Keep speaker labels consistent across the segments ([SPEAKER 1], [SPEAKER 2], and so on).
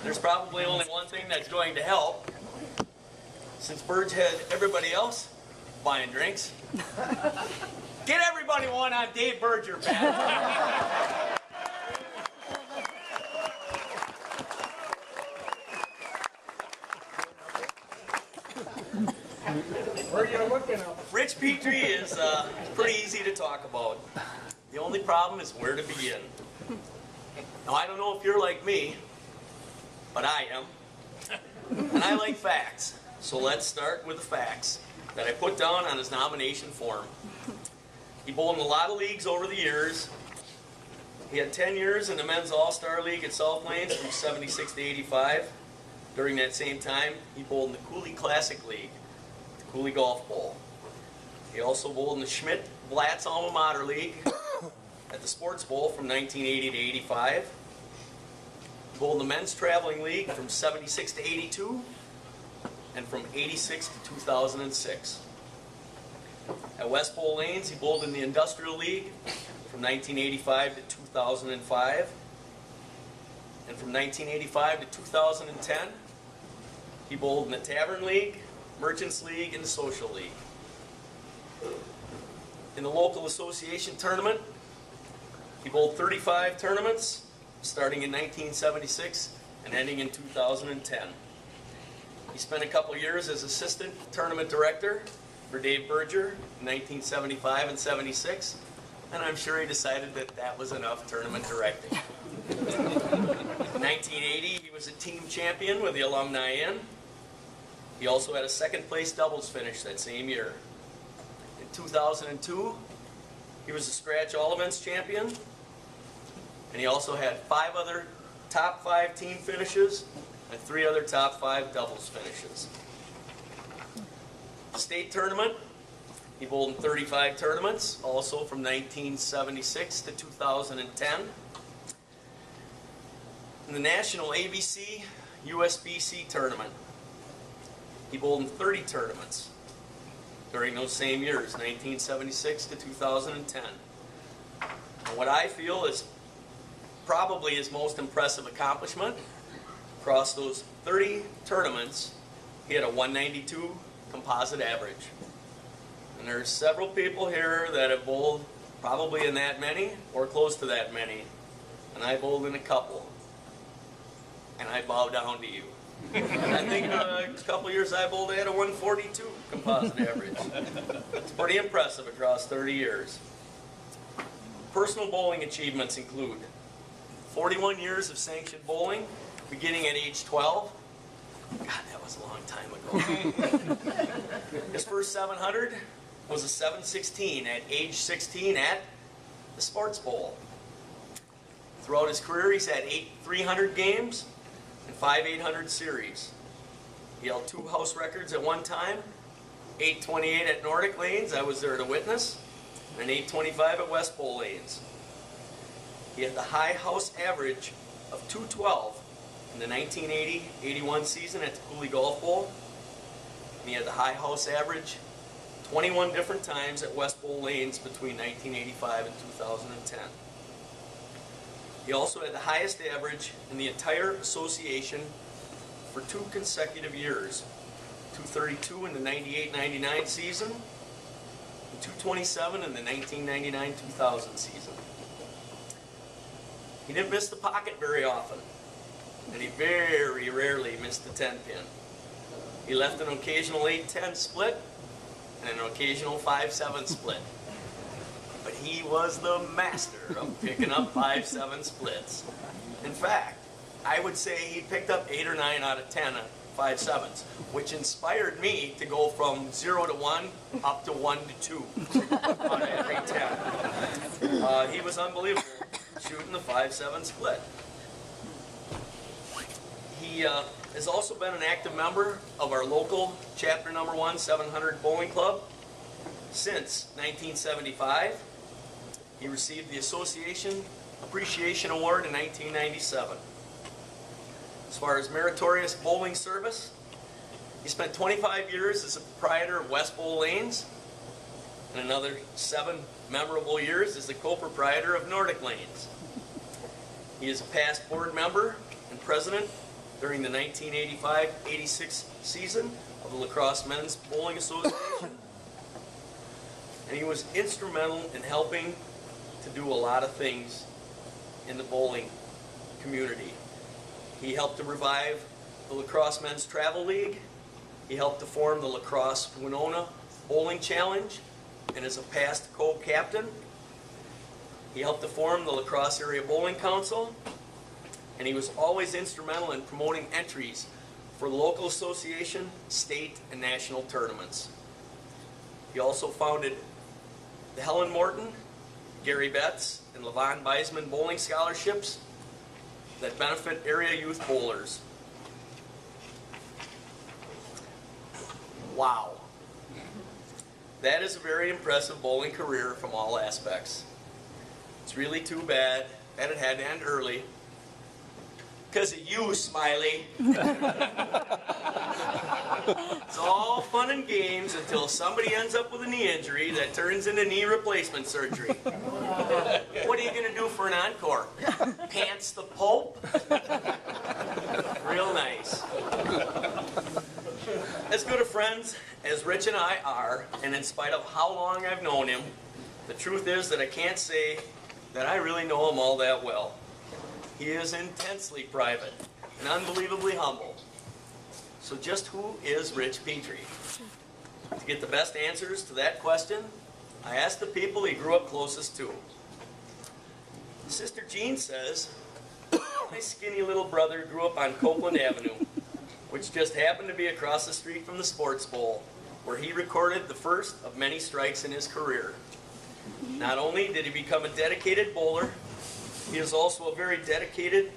[SPEAKER 1] There's probably only one thing that's going to help. Since Burge had everybody else buying drinks, get everybody one on Dave Berger, Pat.
[SPEAKER 2] Where are you looking at?
[SPEAKER 1] Rich Petry is pretty easy to talk about. The only problem is where to begin. Now, I don't know if you're like me, but I am. And I like facts. So let's start with the facts that I put down on his nomination form. He bowled in a lot of leagues over the years. He had 10 years in the Men's All-Star League at South Plains from 76 to 85. During that same time, he bowled in the Cooley Classic League, the Cooley Golf Bowl. He also bowled in the Schmidt-Blatz Alma Mater League at the Sports Bowl from 1980 to 85. He bowled in the Men's Traveling League from 76 to 82 and from 86 to 2006. At West Bowl Lanes, he bowled in the Industrial League from 1985 to 2005. And from 1985 to 2010, he bowled in the Tavern League, Merchants League, and the Social League. In the local association tournament, he bowled 35 tournaments, starting in 1976 and ending in 2010. He spent a couple years as assistant tournament director for Dave Berger in 1975 and 76, and I'm sure he decided that that was enough tournament directing. In 1980, he was a team champion with the Alumni Inn. He also had a second place doubles finish that same year. In 2002, he was a scratch all events champion, and he also had 5 other top 5 team finishes and 3 other top 5 doubles finishes. State tournament, he bowled in 35 tournaments, also from 1976 to 2010. In the National ABC USBC tournament, he bowled in 30 tournaments during those same years, 1976 to 2010. And what I feel is probably his most impressive accomplishment, across those 30 tournaments, he had a 192 composite average. And there's several people here that have bowled probably in that many or close to that many. And I bowled in a couple. And I bow down to you. I think a couple years I bowled, I had a 142 composite average. It's pretty impressive across 30 years. Personal bowling achievements include 41 years of sanctioned bowling, beginning at age 12. God, that was a long time ago. His first 700 was a 716 at age 16 at the Sports Bowl. Throughout his career, he's had 8 300 games and 5 800 series. He held 2 house records at one time, 828 at Nordic Lanes, I was there to witness, and 825 at West Bowl Lanes. He had the high house average of 212 in the 1980-81 season at the Cooley Golf Bowl, and he had the high house average 21 different times at West Bowl Lanes between 1985 and 2010. He also had the highest average in the entire association for 2 consecutive years, 232 in the 98-99 season and 227 in the 1999-2000 season. He didn't miss the pocket very often, and he very rarely missed the 10-pin. He left an occasional 8-10 split and an occasional 5-7 split. But he was the master of picking up 5-7 splits. In fact, I would say he picked up 8 or 9 out of 10 5-7s, which inspired me to go from 0 to 1 up to 1 to 2 on every 10. He was unbelievable shooting the 5-7 split. He has also been an active member of our local chapter number 1 700 Bowling Club since 1975. He received the Association Appreciation Award in 1997. As far as meritorious bowling service, he spent 25 years as a proprietor of West Bowl Lanes and another 7 memorable years as the co-proprietor of Nordic Lanes. He is a past board member and president during the 1985-86 season of the Lacrosse Men's Bowling Association. And he was instrumental in helping to do a lot of things in the bowling community. He helped to revive the Lacrosse Men's Travel League. He helped to form the Lacrosse Winona Bowling Challenge and is a past co-captain. He helped to form the Lacrosse Area Bowling Council, and he was always instrumental in promoting entries for the local association, state, and national tournaments. He also founded the Helen Morton, Gary Betts, and Levon Beisman bowling scholarships that benefit area youth bowlers. Wow. That is a very impressive bowling career from all aspects. It's really too bad that it had to end early. Because of you, Smiley. It's all fun and games until somebody ends up with a knee injury that turns into knee replacement surgery. What are you going to do for an encore? Pants the Pope? Real nice. As good of friends as Rich and I are, and in spite of how long I've known him, the truth is that I can't say that I really know him all that well. He is intensely private and unbelievably humble. So just who is Rich Petry? To get the best answers to that question, I asked the people he grew up closest to. Sister Jean says, my skinny little brother grew up on Copeland Avenue, which just happened to be across the street from the Sports Bowl, where he recorded the first of many strikes in his career. Not only did he become a dedicated bowler, he is also a very dedicated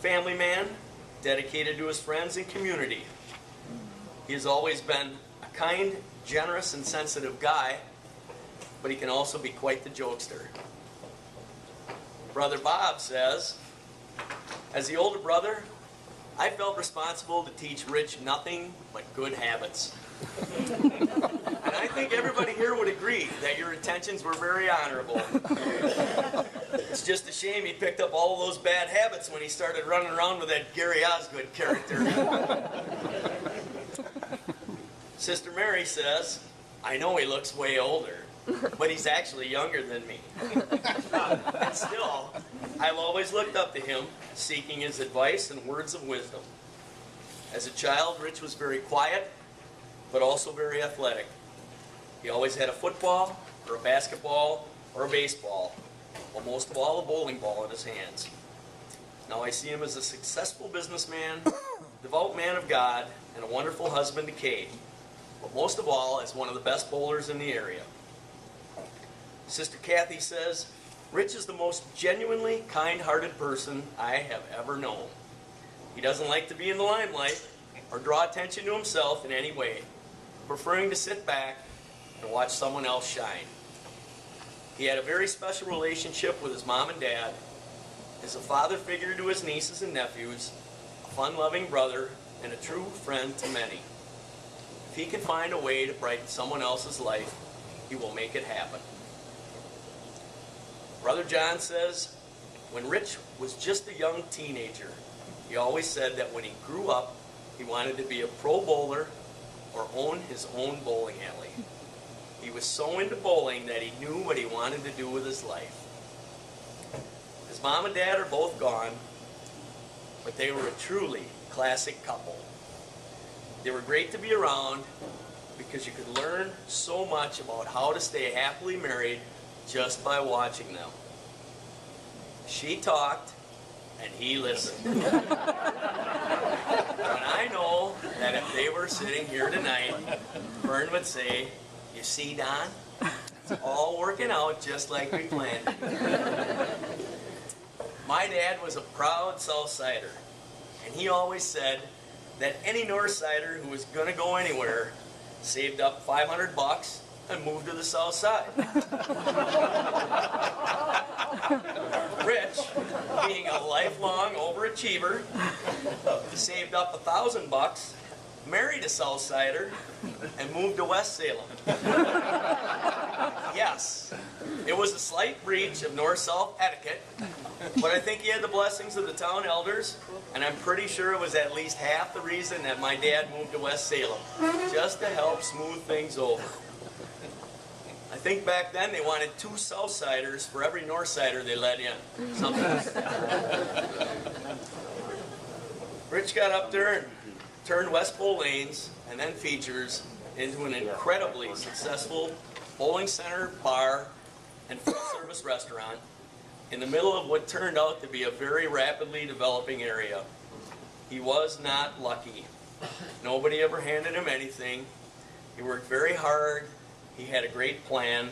[SPEAKER 1] family man, dedicated to his friends and community. He has always been a kind, generous, and sensitive guy, but he can also be quite the jokester. Brother Bob says, as the older brother, I felt responsible to teach Rich nothing but good habits. And I think everybody here would agree that your intentions were very honorable. It's just a shame he picked up all of those bad habits when he started running around with that Gary Osgood character. Sister Mary says, I know he looks way older, but he's actually younger than me. And still, I've always looked up to him, seeking his advice and words of wisdom. As a child, Rich was very quiet, but also very athletic. He always had a football, or a basketball, or a baseball, but most of all, a bowling ball in his hands. Now I see him as a successful businessman, devout man of God, and a wonderful husband to Kate, but most of all, as one of the best bowlers in the area. Sister Kathy says, Rich is the most genuinely kind-hearted person I have ever known. He doesn't like to be in the limelight or draw attention to himself in any way, preferring to sit back and watch someone else shine. He had a very special relationship with his mom and dad, is a father figure to his nieces and nephews, a fun-loving brother, and a true friend to many. If he can find a way to brighten someone else's life, he will make it happen. Brother John says, when Rich was just a young teenager, he always said that when he grew up, he wanted to be a pro bowler or own his own bowling alley. He was so into bowling that he knew what he wanted to do with his life. His mom and dad are both gone, but they were a truly classic couple. They were great to be around because you could learn so much about how to stay happily married just by watching them. She talked and he listened. And I know that if they were sitting here tonight, Vern would say, you see, Don, it's all working out just like we planned. My dad was a proud Southsider, and he always said that any Northsider who was going to go anywhere saved up $500 and moved to the South Side. Rich, being a lifelong overachiever, saved up $1,000, married a Southsider, and moved to West Salem. Yes, It was a slight breach of north-south etiquette, but I think he had the blessings of the town elders, and I'm pretty sure it was at least half the reason that my dad moved to West Salem, just to help smooth things over. I think back then they wanted 2 Southsiders for every Northsider they let in. Something. Rich got up there and turned West Bowl Lanes and then Features into an incredibly successful bowling center, bar, and full-service restaurant in the middle of what turned out to be a very rapidly developing area. He was not lucky. Nobody ever handed him anything. He worked very hard, he had a great plan,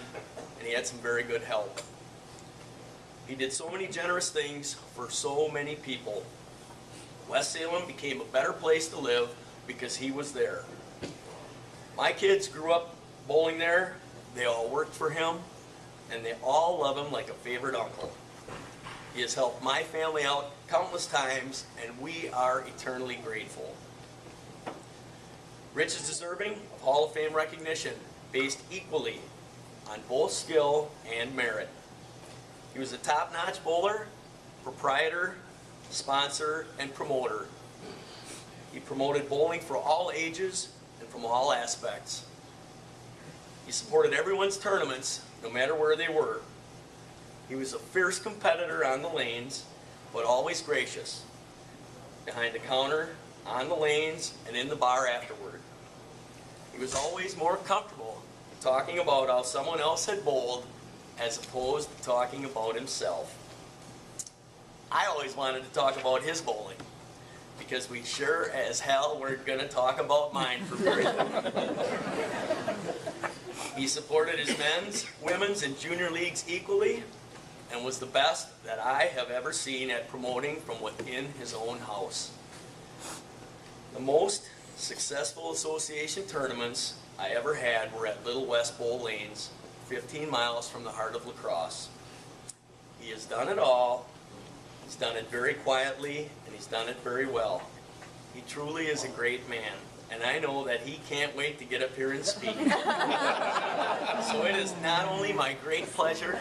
[SPEAKER 1] and he had some very good help. He did so many generous things for so many people. West Salem became a better place to live because he was there. My kids grew up bowling there, they all worked for him, and they all love him like a favorite uncle. He has helped my family out countless times, and we are eternally grateful. Rich is deserving of Hall of Fame recognition based equally on both skill and merit. He was a top-notch bowler, proprietor, sponsor, and promoter. He promoted bowling for all ages and from all aspects. He supported everyone's tournaments, no matter where they were. He was a fierce competitor on the lanes, but always gracious. Behind the counter, on the lanes, and in the bar afterward. He was always more comfortable talking about how someone else had bowled as opposed to talking about himself. I always wanted to talk about his bowling because we sure as hell were going to talk about mine for very long. He supported his men's, women's, and junior leagues equally and was the best that I have ever seen at promoting from within his own house. The most successful association tournaments I ever had were at Little West Bowl Lanes, 15 miles from the heart of La Crosse. He has done it all. He's done it very quietly, and he's done it very well. He truly is a great man, and I know that he can't wait to get up here and speak. So it is not only my great pleasure,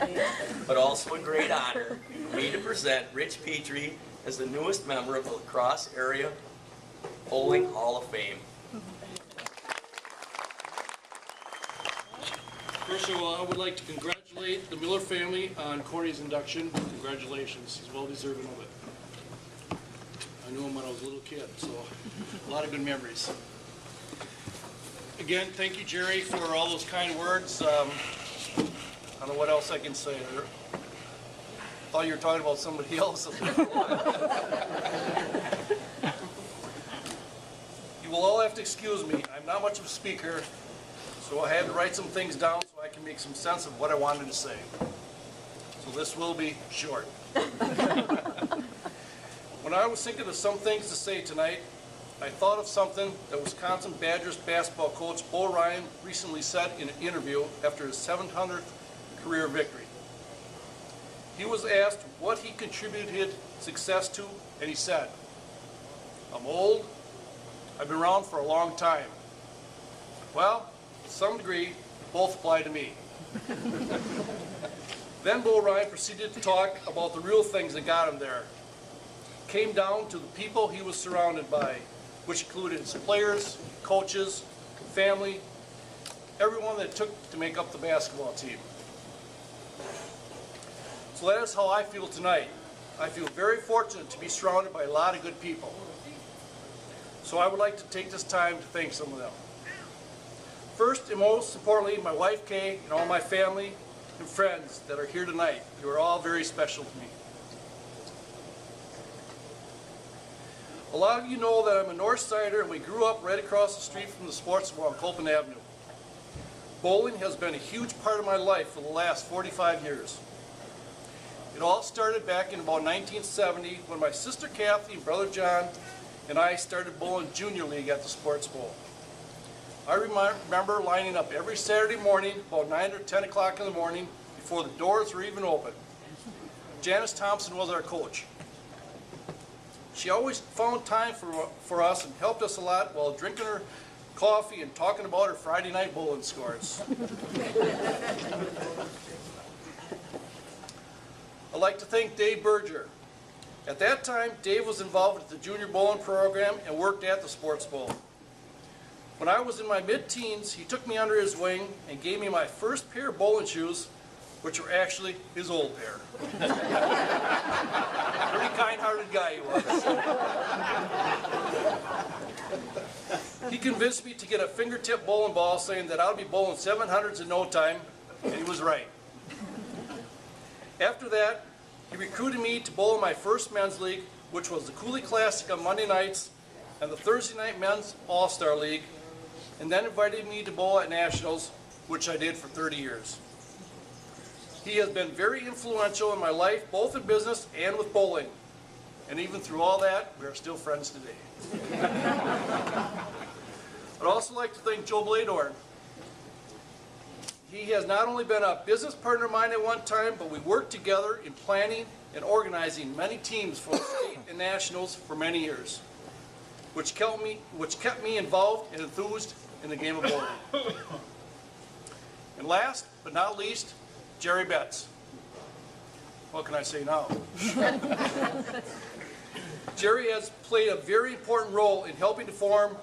[SPEAKER 1] but also a great honor for me to present Rich Petry as the newest member of the La Crosse Area Bowling Hall of Fame.
[SPEAKER 3] First of all, I would like to congratulate the Miller family on Corey's induction. Congratulations, he's well deserving of it. I knew him when I was a little kid, so a lot of good memories. Again, thank you, Jerry, for all those kind words. I don't know what else I can say. I thought you were talking about somebody else. You will all have to excuse me. I'm not much of a speaker, so I had to write some things down so I can make some sense of what I wanted to say. So this will be short. When I was thinking of some things to say tonight, I thought of something that Wisconsin Badgers basketball coach Bo Ryan recently said in an interview after his 700th career victory. He was asked what he contributed success to, and he said, "I'm old, I've been around for a long time." Well, to some degree, both apply to me. Then Bo Ryan proceeded to talk about the real things that got him there. Came down to the people he was surrounded by, which included his players, coaches, family, everyone that it took to make up the basketball team. So that is how I feel tonight. I feel very fortunate to be surrounded by a lot of good people. So I would like to take this time to thank some of them. First and most importantly, my wife Kay and all my family and friends that are here tonight. You are all very special to me. A lot of you know that I'm a North Sider and we grew up right across the street from the sports mall on Copeland Avenue. Bowling has been a huge part of my life for the last 45 years. It all started back in about 1970 when my sister Kathy and brother John and I started bowling junior league at the sports bowl. I remember lining up every Saturday morning about 9 or 10 o'clock in the morning before the doors were even open. Janice Thompson was our coach. She always found time for us and helped us a lot while drinking her coffee and talking about her Friday night bowling scores. like to thank Dave Berger. At that time, Dave was involved with the junior bowling program and worked at the Sports Bowl. When I was in my mid-teens, he took me under his wing and gave me my first pair of bowling shoes, which were actually his old pair. Pretty kind-hearted guy he was. He convinced me to get a fingertip bowling ball, saying that I'll be bowling 700s in no time, and he was right. After that, he recruited me to bowl in my first men's league, which was the Cooley Classic on Monday nights and the Thursday night men's All-Star League, and then invited me to bowl at Nationals, which I did for 30 years. He has been very influential in my life, both in business and with bowling. And even through all that, we are still friends today. I'd also like to thank Joe Bladorn. He has not only been a business partner of mine at one time, but we worked together in planning and organizing many teams for the state and nationals for many years, which kept me involved and enthused in the game of bowling. And last but not least, Jerry Betts. What can I say now? Jerry has played a very important role in helping to form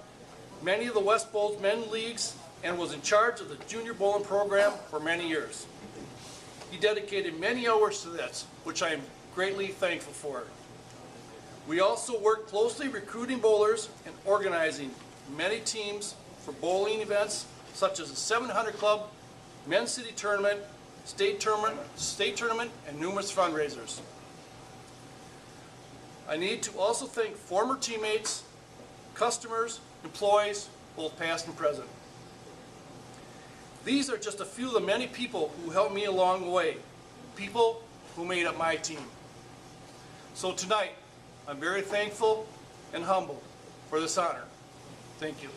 [SPEAKER 3] many of the West Bowls men's leagues and was in charge of the junior bowling program for many years. He dedicated many hours to this, which I am greatly thankful for. We also worked closely recruiting bowlers and organizing many teams for bowling events such as the 700 Club, Men's City Tournament, State Tournament, and numerous fundraisers. I need to also thank former teammates, customers, employees, both past and present. These are just a few of the many people who helped me along the way, people who made up my team. So tonight, I'm very thankful and humbled for this honor. Thank you.